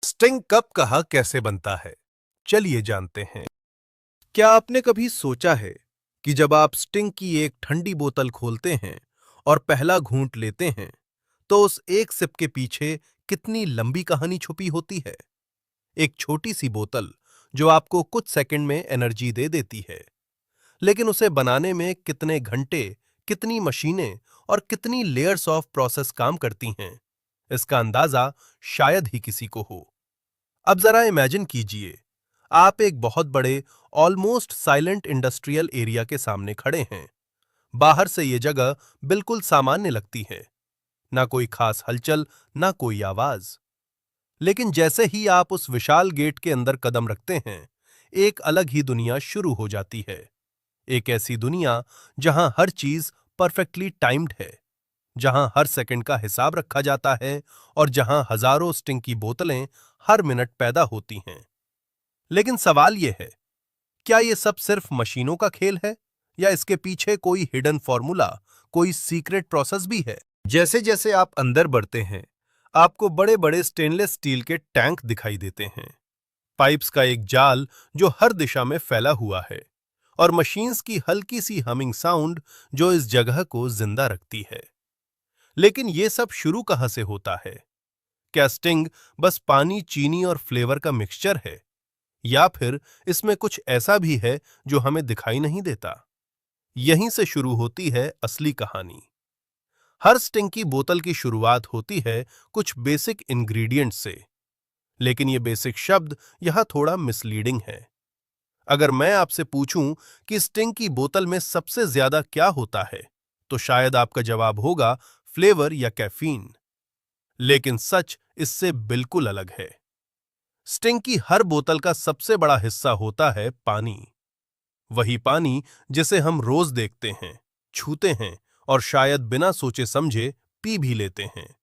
Sting कब कहाँ कैसे बनता है? चलिए जानते हैं। क्या आपने कभी सोचा है कि जब आप स्टिंग की एक ठंडी बोतल खोलते हैं और पहला घूंट लेते हैं, तो उस एक सिप के पीछे कितनी लंबी कहानी छुपी होती है? एक छोटी सी बोतल जो आपको कुछ सेकंड में एनर्जी दे देती है, लेकिन उसे बनाने में कितने घंटे, कितनी मशीनें और कितनी लेयर्स ऑफ प्रोसेस काम करती हैं, इसका अंदाजा शायद ही किसी को हो। अब जरा इमेजिन कीजिए, आप एक बहुत बड़े ऑलमोस्ट साइलेंट इंडस्ट्रियल एरिया के सामने खड़े हैं। बाहर से ये जगह बिल्कुल सामान्य लगती है, ना कोई खास हलचल, ना कोई आवाज। लेकिन जैसे ही आप उस विशाल गेट के अंदर कदम रखते हैं, एक अलग ही दुनिया शुरू हो जाती है। एक ऐसी दुनिया जहां हर चीज परफेक्टली टाइम्ड है, जहां हर सेकंड का हिसाब रखा जाता है और जहां हजारों स्टिंग की बोतलें हर मिनट पैदा होती हैं। लेकिन सवाल यह है, क्या ये सब सिर्फ मशीनों का खेल है या इसके पीछे कोई हिडन फॉर्मूला, कोई सीक्रेट प्रोसेस भी है? जैसे जैसे आप अंदर बढ़ते हैं, आपको बड़े बड़े स्टेनलेस स्टील के टैंक दिखाई देते हैं, पाइप्स का एक जाल जो हर दिशा में फैला हुआ है, और मशीन्स की हल्की सी हमिंग साउंड जो इस जगह को जिंदा रखती है। लेकिन ये सब शुरू कहां से होता है? क्या स्टिंग बस पानी, चीनी और फ्लेवर का मिक्सचर है, या फिर इसमें कुछ ऐसा भी है जो हमें दिखाई नहीं देता? यहीं से शुरू होती है असली कहानी। हर स्टिंग की बोतल की शुरुआत होती है कुछ बेसिक इंग्रेडिएंट्स से, लेकिन ये बेसिक शब्द यहां थोड़ा मिसलीडिंग है। अगर मैं आपसे पूछूं कि स्टिंग की बोतल में सबसे ज्यादा क्या होता है, तो शायद आपका जवाब होगा फ्लेवर या कैफीन। लेकिन सच इससे बिल्कुल अलग है। स्टिंग की हर बोतल का सबसे बड़ा हिस्सा होता है पानी। वही पानी जिसे हम रोज देखते हैं, छूते हैं और शायद बिना सोचे समझे पी भी लेते हैं।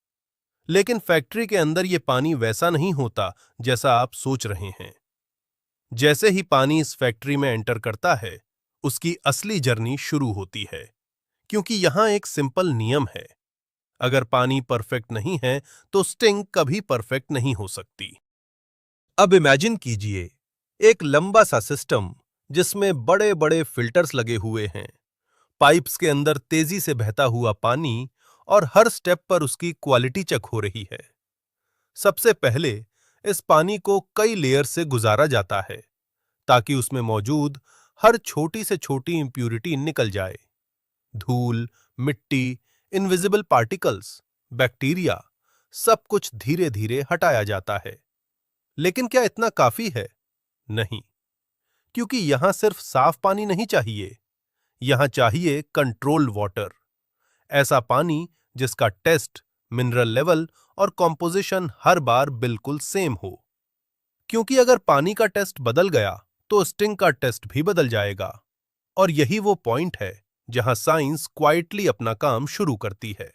लेकिन फैक्ट्री के अंदर ये पानी वैसा नहीं होता जैसा आप सोच रहे हैं। जैसे ही पानी इस फैक्ट्री में एंटर करता है, उसकी असली जर्नी शुरू होती है, क्योंकि यहां एक सिंपल नियम है। अगर पानी परफेक्ट नहीं है, तो स्टिंग कभी परफेक्ट नहीं हो सकती। अब इमेजिन कीजिए, एक लंबा सा सिस्टम जिसमें बड़े बड़े फिल्टर्स लगे हुए हैं, पाइप्स के अंदर तेजी से बहता हुआ पानी, और हर स्टेप पर उसकी क्वालिटी चेक हो रही है। सबसे पहले इस पानी को कई लेयर से गुजारा जाता है, ताकि उसमें मौजूद हर छोटी से छोटी इंप्यूरिटी निकल जाए। धूल, मिट्टी, इनविजिबल पार्टिकल्स, बैक्टीरिया, सब कुछ धीरे धीरे हटाया जाता है। लेकिन क्या इतना काफी है? नहीं, क्योंकि यहां सिर्फ साफ पानी नहीं चाहिए, यहां चाहिए कंट्रोल्ड वाटर। ऐसा पानी जिसका टेस्ट, मिनरल लेवल और कॉम्पोजिशन हर बार बिल्कुल सेम हो। क्योंकि अगर पानी का टेस्ट बदल गया, तो स्टिंग का टेस्ट भी बदल जाएगा। और यही वो पॉइंट है जहां साइंस क्वाइटली अपना काम शुरू करती है।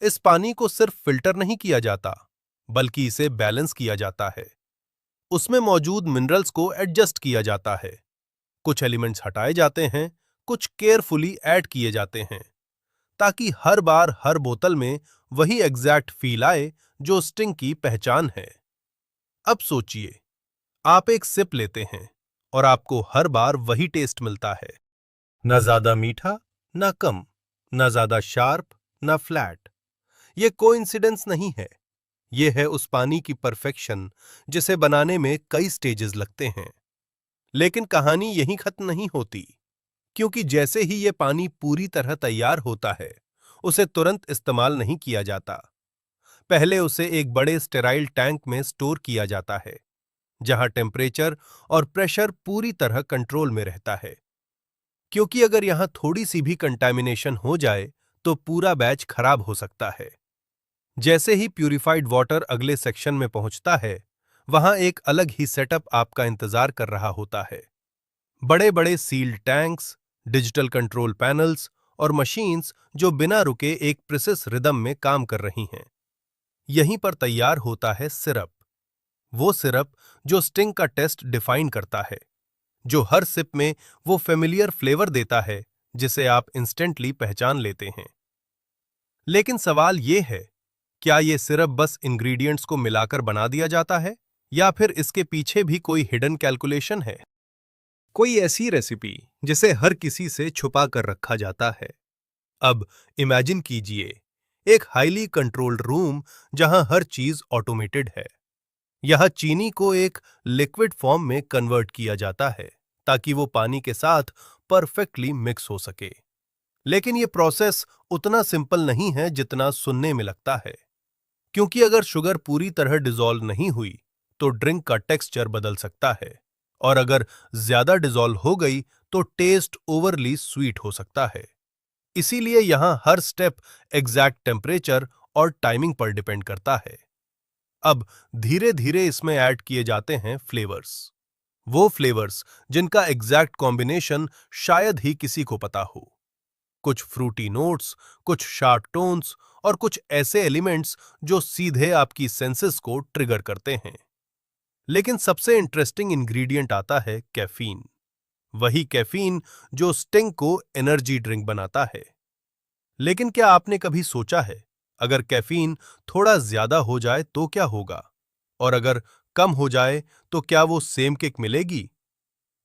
इस पानी को सिर्फ फिल्टर नहीं किया जाता, बल्कि इसे बैलेंस किया जाता है। उसमें मौजूद मिनरल्स को एडजस्ट किया जाता है। कुछ एलिमेंट्स हटाए जाते हैं, कुछ केयरफुली ऐड किए जाते हैं, ताकि हर बार हर बोतल में वही एग्जैक्ट फील आए जो स्टिंग की पहचान है। अब सोचिए, आप एक सिप लेते हैं और आपको हर बार वही टेस्ट मिलता है। ना ज्यादा मीठा, ना कम, ना ज्यादा शार्प, ना फ्लैट। ये कोइंसिडेंस नहीं है, ये है उस पानी की परफेक्शन जिसे बनाने में कई स्टेजेस लगते हैं। लेकिन कहानी यहीं खत्म नहीं होती, क्योंकि जैसे ही ये पानी पूरी तरह तैयार होता है, उसे तुरंत इस्तेमाल नहीं किया जाता। पहले उसे एक बड़े स्टेराइल टैंक में स्टोर किया जाता है, जहां टेम्परेचर और प्रेशर पूरी तरह कंट्रोल में रहता है। क्योंकि अगर यहां थोड़ी सी भी कंटैमिनेशन हो जाए, तो पूरा बैच खराब हो सकता है। जैसे ही प्यूरिफाइड वाटर अगले सेक्शन में पहुंचता है, वहां एक अलग ही सेटअप आपका इंतजार कर रहा होता है। बड़े बड़े sealed tanks, digital control panels और मशीन्स जो बिना रुके एक प्रिसिस रिदम में काम कर रही हैं। यहीं पर तैयार होता है सिरप, वो सिरप जो स्टिंग का टेस्ट डिफाइन करता है, जो हर सिप में वो फेमिलियर फ्लेवर देता है जिसे आप इंस्टेंटली पहचान लेते हैं। लेकिन सवाल ये है, क्या ये सिरप बस इंग्रेडिएंट्स को मिलाकर बना दिया जाता है या फिर इसके पीछे भी कोई हिडन कैलकुलेशन है? कोई ऐसी रेसिपी जिसे हर किसी से छुपा कर रखा जाता है। अब इमेजिन कीजिए एक हाईली कंट्रोल्ड रूम जहां हर चीज ऑटोमेटेड है। यह चीनी को एक लिक्विड फॉर्म में कन्वर्ट किया जाता है ताकि वो पानी के साथ परफेक्टली मिक्स हो सके। लेकिन ये प्रोसेस उतना सिंपल नहीं है जितना सुनने में लगता है, क्योंकि अगर शुगर पूरी तरह डिसॉल्व नहीं हुई तो ड्रिंक का टेक्सचर बदल सकता है, और अगर ज्यादा डिसॉल्व हो गई तो टेस्ट ओवरली स्वीट हो सकता है। इसीलिए यहां हर स्टेप एग्जैक्ट टेम्परेचर और टाइमिंग पर डिपेंड करता है। अब धीरे धीरे इसमें ऐड किए जाते हैं फ्लेवर्स, वो फ्लेवर्स जिनका एग्जैक्ट कॉम्बिनेशन शायद ही किसी को पता हो। कुछ फ्रूटी नोट्स, कुछ शार्प टोन्स और कुछ ऐसे एलिमेंट्स जो सीधे आपकी सेंसेस को ट्रिगर करते हैं। लेकिन सबसे इंटरेस्टिंग इंग्रेडिएंट आता है कैफीन। वही कैफीन जो स्टिंग को एनर्जी ड्रिंक बनाता है। लेकिन क्या आपने कभी सोचा है, अगर कैफीन थोड़ा ज्यादा हो जाए तो क्या होगा? और अगर कम हो जाए तो क्या वो सेम किक मिलेगी?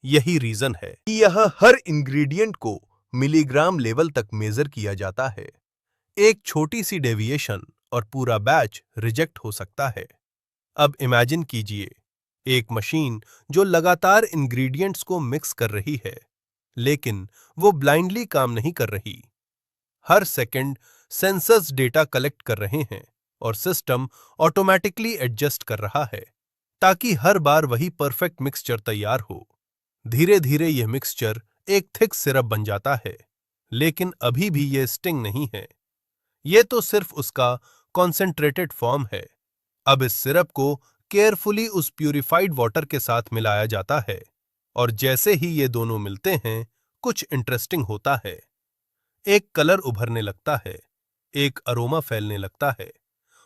यही रीजन है कि यहां हर इंग्रेडिएंट को मिलीग्राम लेवल तक मेजर किया जाता है। एक छोटी सी डेविएशन और पूरा बैच रिजेक्ट हो सकता है। अब इमेजिन कीजिए एक मशीन जो लगातार इंग्रेडिएंट्स को मिक्स कर रही है, लेकिन वो ब्लाइंडली काम नहीं कर रही। हर सेकंड सेंसर्स डेटा कलेक्ट कर रहे हैं और सिस्टम ऑटोमेटिकली एडजस्ट कर रहा है ताकि हर बार वही परफेक्ट मिक्सचर तैयार हो। धीरे धीरे यह मिक्सचर एक थिक सिरप बन जाता है, लेकिन अभी भी यह स्टिंग नहीं है। यह तो सिर्फ उसका कॉन्सेंट्रेटेड फॉर्म है। अब इस सिरप को केयरफुली उस प्यूरिफाइड वाटर के साथ मिलाया जाता है, और जैसे ही ये दोनों मिलते हैं, कुछ इंटरेस्टिंग होता है। एक कलर उभरने लगता है, एक अरोमा फैलने लगता है,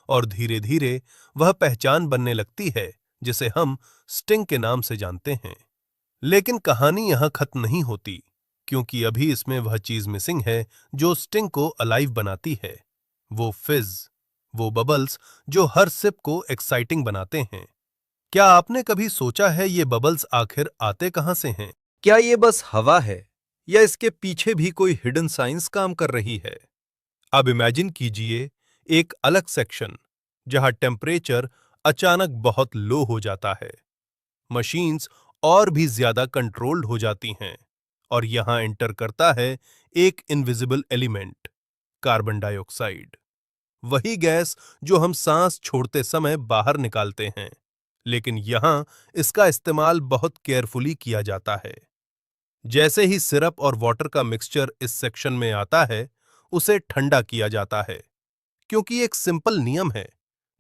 और धीरे धीरे वह पहचान बनने लगती है जिसे हम स्टिंग के नाम से जानते हैं। लेकिन कहानी यहां खत्म नहीं होती, क्योंकि अभी इसमें वह चीज मिसिंग है जो स्टिंग को अलाइव बनाती है। वो फिज, वो बबल्स जो हर सिप को एक्साइटिंग बनाते हैं। क्या आपने कभी सोचा है ये बबल्स आखिर आते कहां से हैं? क्या ये बस हवा है या इसके पीछे भी कोई हिडन साइंस काम कर रही है? अब इमेजिन कीजिए एक अलग सेक्शन जहां टेम्परेचर अचानक बहुत लो हो जाता है। मशीन्स और भी ज्यादा कंट्रोल्ड हो जाती हैं, और यहां एंटर करता है एक इनविजिबल एलिमेंट, कार्बन डाइऑक्साइड। वही गैस जो हम सांस छोड़ते समय बाहर निकालते हैं, लेकिन यहां इसका इस्तेमाल बहुत केयरफुली किया जाता है। जैसे ही सिरप और वाटर का मिक्सचर इस सेक्शन में आता है, उसे ठंडा किया जाता है, क्योंकि एक सिंपल नियम है,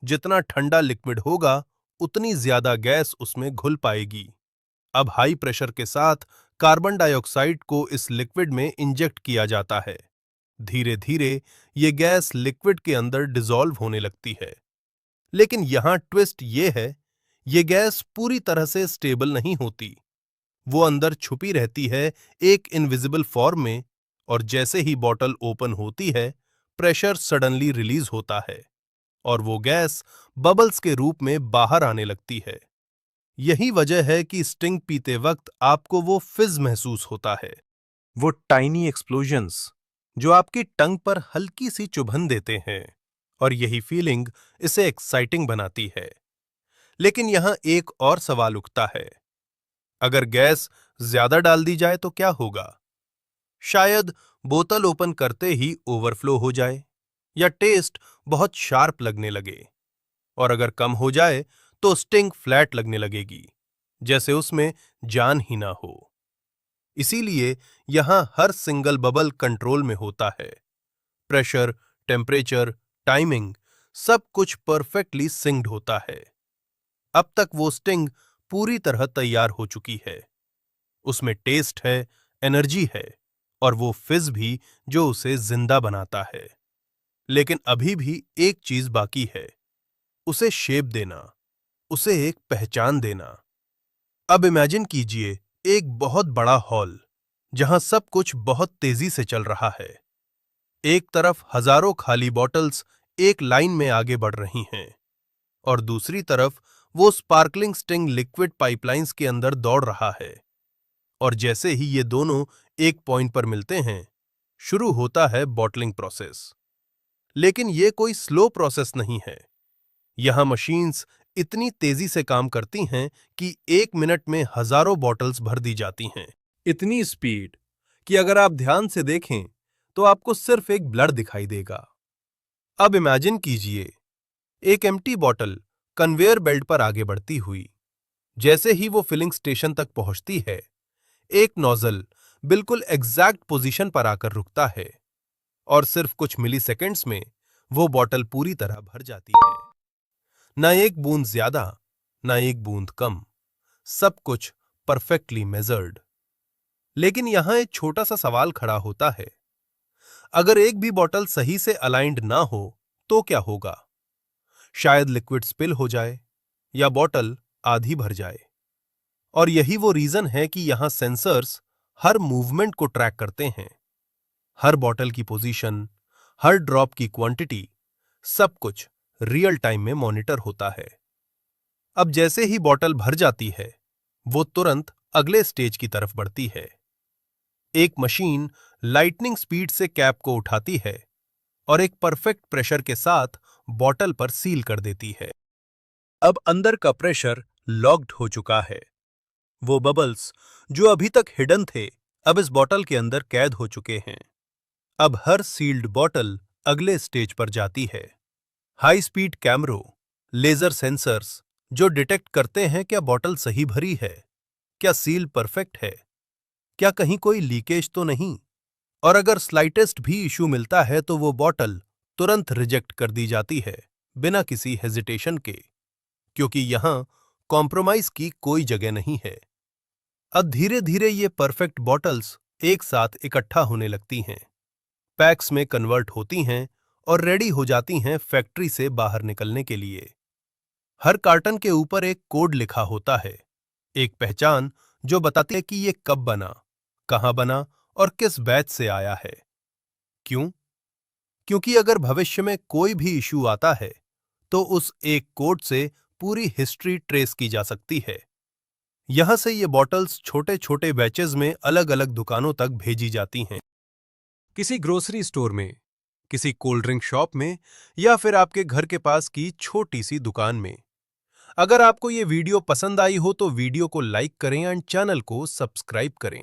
जितना ठंडा लिक्विड होगा उतनी ज्यादा गैस उसमें घुल पाएगी। अब हाई प्रेशर के साथ कार्बन डाइऑक्साइड को इस लिक्विड में इंजेक्ट किया जाता है। धीरे धीरे ये गैस लिक्विड के अंदर डिसॉल्व होने लगती है। लेकिन यहां ट्विस्ट ये है, ये गैस पूरी तरह से स्टेबल नहीं होती। वो अंदर छुपी रहती है एक इनविजिबल फॉर्म में, और जैसे ही बॉटल ओपन होती है, प्रेशर सडनली रिलीज होता है और वो गैस बबल्स के रूप में बाहर आने लगती है। यही वजह है कि स्टिंग पीते वक्त आपको वो फिज महसूस होता है, वो टाइनी एक्सप्लोजन्स जो आपकी टंग पर हल्की सी चुभन देते हैं, और यही फीलिंग इसे एक्साइटिंग बनाती है। लेकिन यहां एक और सवाल उठता है, अगर गैस ज्यादा डाल दी जाए तो क्या होगा? शायद बोतल ओपन करते ही ओवरफ्लो हो जाए, या टेस्ट बहुत शार्प लगने लगे, और अगर कम हो जाए तो स्टिंग फ्लैट लगने लगेगी, जैसे उसमें जान ही ना हो। इसीलिए यहां हर सिंगल बबल कंट्रोल में होता है। प्रेशर, टेम्परेचर, टाइमिंग, सब कुछ परफेक्टली सिंक्ड होता है। अब तक वो स्टिंग पूरी तरह तैयार हो चुकी है। उसमें टेस्ट है, एनर्जी है, और वो फिज भी जो उसे जिंदा बनाता है। लेकिन अभी भी एक चीज बाकी है, उसे शेप देना, उसे एक पहचान देना। अब इमेजिन कीजिए एक बहुत बड़ा हॉल जहां सब कुछ बहुत तेजी से चल रहा है। एक तरफ हजारों खाली बॉटल्स एक लाइन में आगे बढ़ रही हैं और दूसरी तरफ वो स्पार्कलिंग स्टिंग लिक्विड पाइपलाइंस के अंदर दौड़ रहा है। और जैसे ही ये दोनों एक पॉइंट पर मिलते हैं, शुरू होता है बॉटलिंग प्रोसेस। लेकिन ये कोई स्लो प्रोसेस नहीं है। यहां मशीन्स इतनी तेजी से काम करती हैं कि 1 मिनट में हजारों बॉटल्स भर दी जाती हैं। इतनी स्पीड कि अगर आप ध्यान से देखें तो आपको सिर्फ एक ब्लर दिखाई देगा। अब इमेजिन कीजिए, एक एम्प्टी बॉटल कन्वेयर बेल्ट पर आगे बढ़ती हुई। जैसे ही वो फिलिंग स्टेशन तक पहुंचती है, एक नोजल बिल्कुल एग्जैक्ट पोजीशन पर आकर रुकता है और सिर्फ कुछ मिलीसेकंड्स में वो बॉटल पूरी तरह भर जाती है। ना एक बूंद ज्यादा, ना एक बूंद कम, सब कुछ परफेक्टली मेजर्ड। लेकिन यहां एक छोटा सा सवाल खड़ा होता है। अगर एक भी बॉटल सही से अलाइंड ना हो तो क्या होगा? शायद लिक्विड स्पिल हो जाए या बॉटल आधी भर जाए। और यही वो रीजन है कि यहां सेंसर्स हर मूवमेंट को ट्रैक करते हैं। हर बॉटल की पोजीशन, हर ड्रॉप की क्वांटिटी, सब कुछ रियल टाइम में मॉनिटर होता है। अब जैसे ही बॉटल भर जाती है, वो तुरंत अगले स्टेज की तरफ बढ़ती है। एक मशीन लाइटनिंग स्पीड से कैप को उठाती है और एक परफेक्ट प्रेशर के साथ बॉटल पर सील कर देती है। अब अंदर का प्रेशर लॉक्ड हो चुका है। वो बबल्स जो अभी तक हिडन थे, अब इस बॉटल के अंदर कैद हो चुके हैं। अब हर सील्ड बॉटल अगले स्टेज पर जाती है। हाई स्पीड कैमरों, लेजर सेंसर्स जो डिटेक्ट करते हैं क्या बॉटल सही भरी है, क्या सील परफेक्ट है, क्या कहीं कोई लीकेज तो नहीं। और अगर स्लाइटेस्ट भी इशू मिलता है तो वो बॉटल तुरंत रिजेक्ट कर दी जाती है, बिना किसी हेजिटेशन के, क्योंकि यहां कॉम्प्रोमाइज की कोई जगह नहीं है। अब धीरे धीरे ये परफेक्ट बॉटल्स एक साथ इकट्ठा होने लगती हैं, पैक्स में कन्वर्ट होती हैं और रेडी हो जाती हैं फैक्ट्री से बाहर निकलने के लिए। हर कार्टन के ऊपर एक कोड लिखा होता है, एक पहचान जो बताती है कि ये कब बना, कहां बना और किस बैच से आया है। क्यों? क्योंकि अगर भविष्य में कोई भी इशू आता है तो उस एक कोड से पूरी हिस्ट्री ट्रेस की जा सकती है। यहां से ये बॉटल्स छोटे छोटे बैचेज में अलग अलग दुकानों तक भेजी जाती हैं। किसी ग्रोसरी स्टोर में, किसी कोल्ड ड्रिंक शॉप में या फिर आपके घर के पास की छोटी सी दुकान में। अगर आपको ये वीडियो पसंद आई हो तो वीडियो को लाइक करें एंड चैनल को सब्सक्राइब करें।